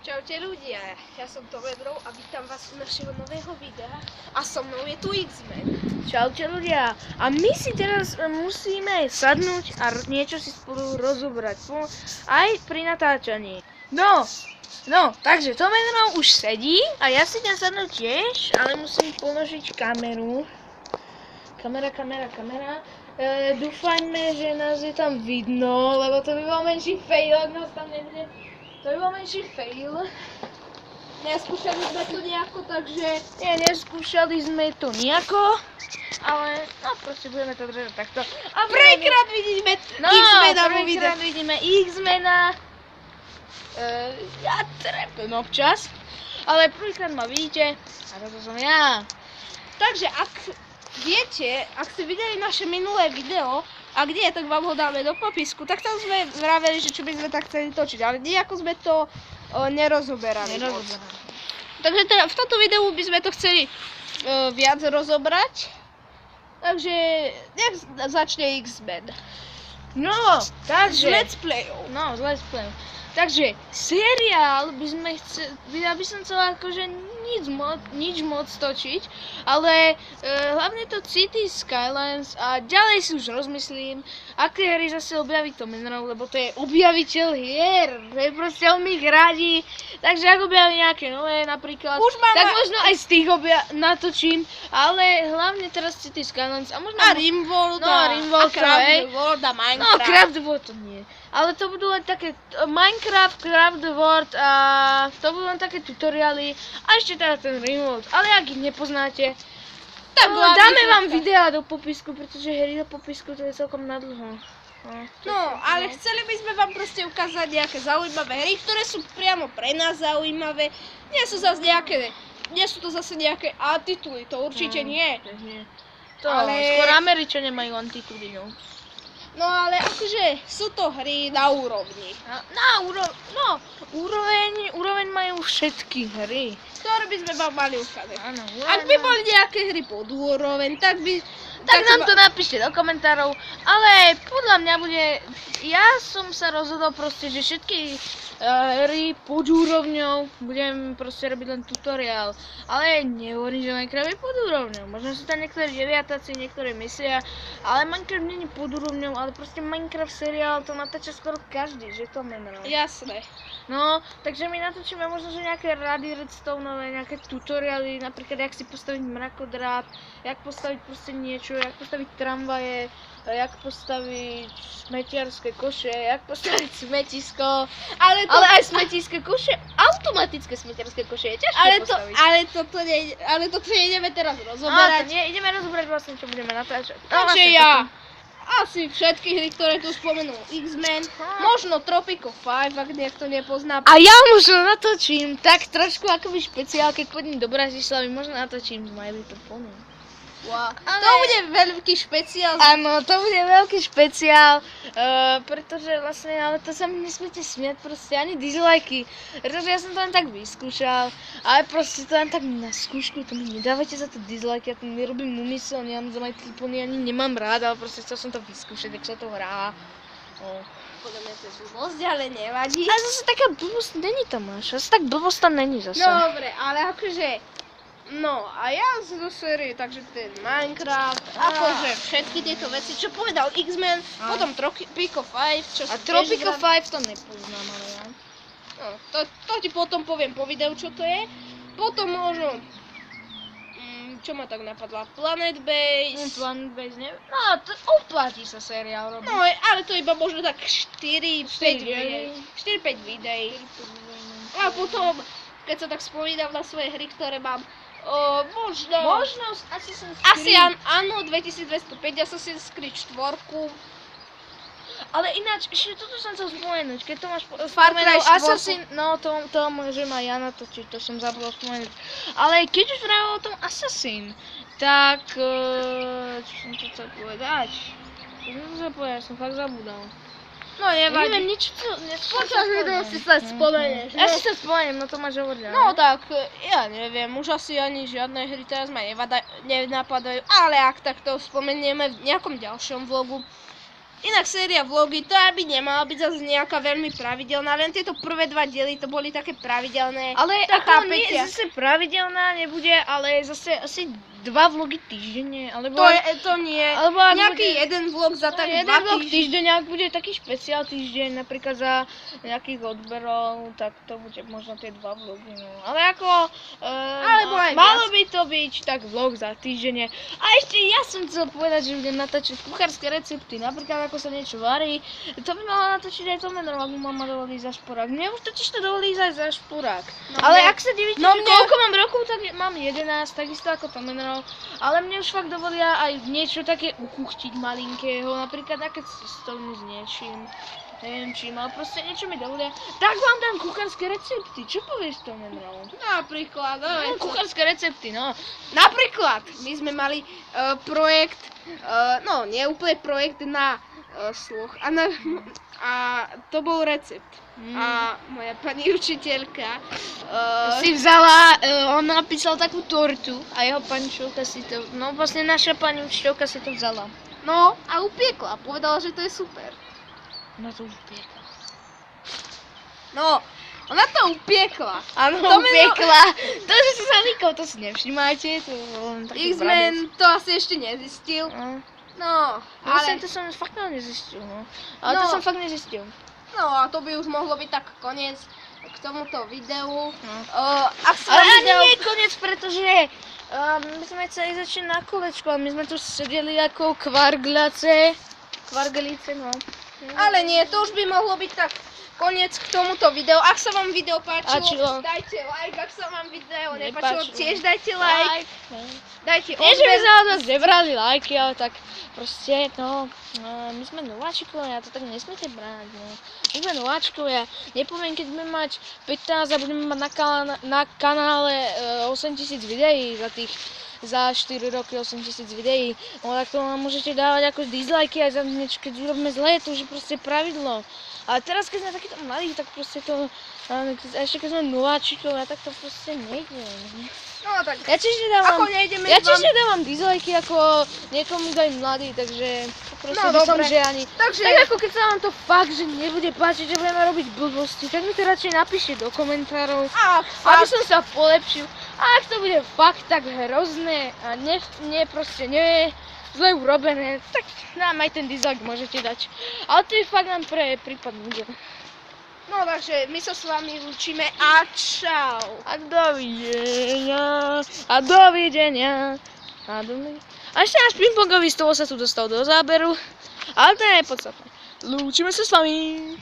Čaute ľudia, ja som Tovedrov a vítam vás u našeho nového videa a so mnou je tu X-Men. Čaute ľudia, a my si teraz musíme sadnúť a niečo si spolu rozobrať, aj pri natáčaní. No, takže Tovedrov už sedí a ja si idem sadnúť tiež, ale musím položiť kameru. Kamera. Dúfajme, že nás je tam vidno, lebo to by bol menší fail, ak nás tam nebude. To by bol menší fail. Neskúšali sme to nejako, takže... Nie, neskúšali sme to nejako, ale no proste budeme to držať takto. A prvýkrát vidíme X-Mena vo videu. Prvýkrát vidíme X-Mena. Ja trepem občas, ale prvýkrát ma vidíte a toto som ja. Takže ak viete, ak ste videli naše minulé video, a kde, tak vám ho dáme do popisku, tak tam sme vraveli, že čo by sme tak chceli točiť, ale nejako sme to nerozoberali. Takže teda v tomto videu by sme to chceli viac rozobrať, takže nech začne X-Men. No, takže... Z let's playov. No, z let's playov. Takže seriál ja by som chcela akože nič moc točiť, ale hlavne to City Skylines a ďalej si už rozmyslím, aké hry zase objaví Tovedrov, lebo to je objaviteľ hier, to je proste on ich radí, takže ak objaví nejaké nové napríklad, tak možno aj z tých natočím, ale hlavne teraz City Skylines a možno... A Rimworld a Craft a Minecraft. No, Craft World to nie. Ale to budú len také Minecraft, Craft World a to budú len také tutoriály a ešte teda ten Rimworld. Ale ak ich nepoznáte, tak dáme vám videá do popisku, pretože hry do popisku to je celkom nadlho. No, ale chceli by sme vám proste ukázať nejaké zaujímavé hry, ktoré sú priamo pre nás zaujímavé. Nie sú to zase nejaké antituly, to určite nie. Skôr Američania majú antituly, no. No ale akože sú to hry na úrovni. Úroveň majú všetky hry. Ktoré by sme vám mali ukázať. Áno, ak by boli nejaké hry pod úroveň, tak nám to napíšte do komentárov, ale podľa mňa ja som sa rozhodol proste, že všetky hry pod úrovňou budem proste robiť len tutoriál, ale nehovorím, že Minecraft je pod úrovňou, možno sú tam niektorí deviatáci, niektoré myslia, ale Minecraft nie je pod úrovňou, ale proste Minecraft seriál to natáča skoro každý, že to menuje. Jasné. No, takže my natočíme možno, že nejaké rady redstoneové, nejaké tutoriály, napríklad jak si postaviť mrakodráp, jak postaviť proste niečo, jak postaviť tramvaje, jak postaviť smetiarske koše, jak postaviť smetisko, ale aj smetiarske koše, automatické smetiarske koše je ťažké postaviť. Ale toto nejdeme teraz rozoberať. Ideme rozoberať vlastne, čo budeme natáčať. Takže ja asi všetky hry, ktoré tu spomenul X-Men, možno Tropico 5, ak niekto nepozná. A ja možno natočím tak trošku akoby špeciál, keď pôjdem do Bratislavy, možno natočím z My Little Pony. Wow. To bude veľký špeciál. Áno, to bude veľký špeciál, pretože vlastne, ale to sa mi nesmiete smiať proste, ani dislajky, pretože ja som to len tak vyskúšal, ale proste to len tak na skúšku, to mi nedávajte za to dislajky, ja to nerobím úmyselne, ja za My Little Pony ani nemám rád, ale proste chcel som to vyskúšať, jak sa to hrá. Podľa mňa to je blbosť, ale nevadí. Ale zase taká blbosť není tam, zase tak blbosť tam není zase. Dobre, ale akože... No a ja zo série, takže ten Minecraft, akože všetky tieto veci, čo povedal X-Men, potom Tropico 5, čo a Tropico 5 to nepoznám, ale ja. No, to ti potom poviem po videu, čo to je. Potom možno, čo ma tak napadla, Planet Base. Planet Base, neviem. No, to oplatí sa seriál robiť. No, ale to iba možno tak 4-5 videí. A potom, keď sa tak spomínam na svoje hry, ktoré mám, možno áno, 2205 Assassin's Creed 4. Ale ináč, ešte toto som chcel spomenúť, keď to máš Far Cry 4. Assassin, no to môžem aj ja natočiť, to som zabudol spomenúť. Ale keď už vravil o tom Assassin, tak, čo som to chcel povedať? Ja som fakt zabudol. No nevadí. Neviem nič, Počas videa si sa spomenieš. Ja si sa spomeniem, no to máš hovoriť. No tak, ja neviem, už asi ani žiadne hry teraz ma nenapadajú, ale ak tak to spomenieme v nejakom ďalšom vlogu. Inak séria vlogy, to aby nemala byť zase nejaká veľmi pravidelná, len tieto prvé 2 diely to boli také pravidelné. Ale to ako nie, chápete. zase pravidelná nebude, ale zase asi 2 vlogy týždenne, alebo... To nie. Alebo ak Nejaký bude- jeden vlog za tak 2 jeden vlog týždne. týždeň, ak bude taký špeciál týždeň, napríklad za nejakých odberov, tak to bude možno tie 2 vlogy, no. Ale ako, Alebo aj malo viac. by to byť tak vlog za týždeň. A ešte ja som chcel povedať, že budem natáčať kuchárske recepty, napríklad ako sa niečo varí. To by mala natočiť aj Tomenov, ak mu mama dovolí za šporák. Mne už totiž to dovolí ísť aj za šporák. No Ale mne- ak sa divíte, no že mne- koľko mám rokov, tak mám 11, takisto ako Tomenov. Ale mne už fakt dovolia aj niečo také ukuchtiť malinkého, napríklad také cestoviny s niečím. Neviem čím, ale proste niečo mi dovolia. Tak vám dám kuchárske recepty, čo povieš Tomenov? Napríklad, No, kuchárske recepty, no. napríklad, my sme mali projekt, no nie úplne projekt na sluch, a to bol recept. A moja pani učiteľka Si vzala, on napísal takú tortu a jeho pani učiteľka si to, no vlastne naša pani učiteľka si to vzala. no a upiekla, povedala, že to je super. No to upiekla. No, ona to upiekla. Áno, To mi- upiekla. To, že si sa vykol, to si nevšimáte, to je len taký X-Men to asi ešte nezistil. brabec. No, Vlastne ale, to som fakt nezistil, no. Ale to No. som fakt nezistil. no a to by už mohlo byť tak koniec k tomuto videu. No. Ak sa Ale vám ani video... nie je koniec, pretože my sme chceli začať na kolečku a my sme tu sedeli ako kvarglice, no. Ale nie, to už by mohlo byť tak koniec k tomuto videu. Ak sa vám video páčilo, Páčilo. dajte like. Ak sa vám video Nepáčilo. nepáčilo, tiež dajte like. Dajte Nie, že by odber. sa od nás nebrali lajky, ale tak proste, no, my sme nováčikovia, to tak nesmiete brať, no. My sme nováčikovia, nepoviem, keď budeme mať 15 a budeme mať na kanále 8000 videí za 4 roky 8000 videí, no tak to nám môžete dávať ako dislajky aj za niečo, keď urobíme zle, to už je proste pravidlo. Ale teraz, keď sme takýto mladí, tak proste to, ešte keď sme nováčikovia, tak to proste nejde, no. No tak, Ja tiež nedávam, ako nejdeme ja s tiež vami... nedávam dislajky ako niekomu, kto je mladý, takže proste No, by som, dobre. že ani... Takže, Tak ako keď sa vám to fakt, že nebude páčiť, že budeme robiť blbosti, tak mi to radšej napíšte do komentárov, ak aby fakt, som sa polepšil. A ak to bude fakt tak hrozné a proste nie zle urobené, tak nám aj ten dislike môžete dať. Ale to je fakt len pre prípad ľudia. no takže my sa s vami lúčime a čau. A dovidenia. A dovidenia. A ešte náš pingpongový stôl sa tu dostal do záberu. Ale to nie je podstatné. Lúčime sa s vami.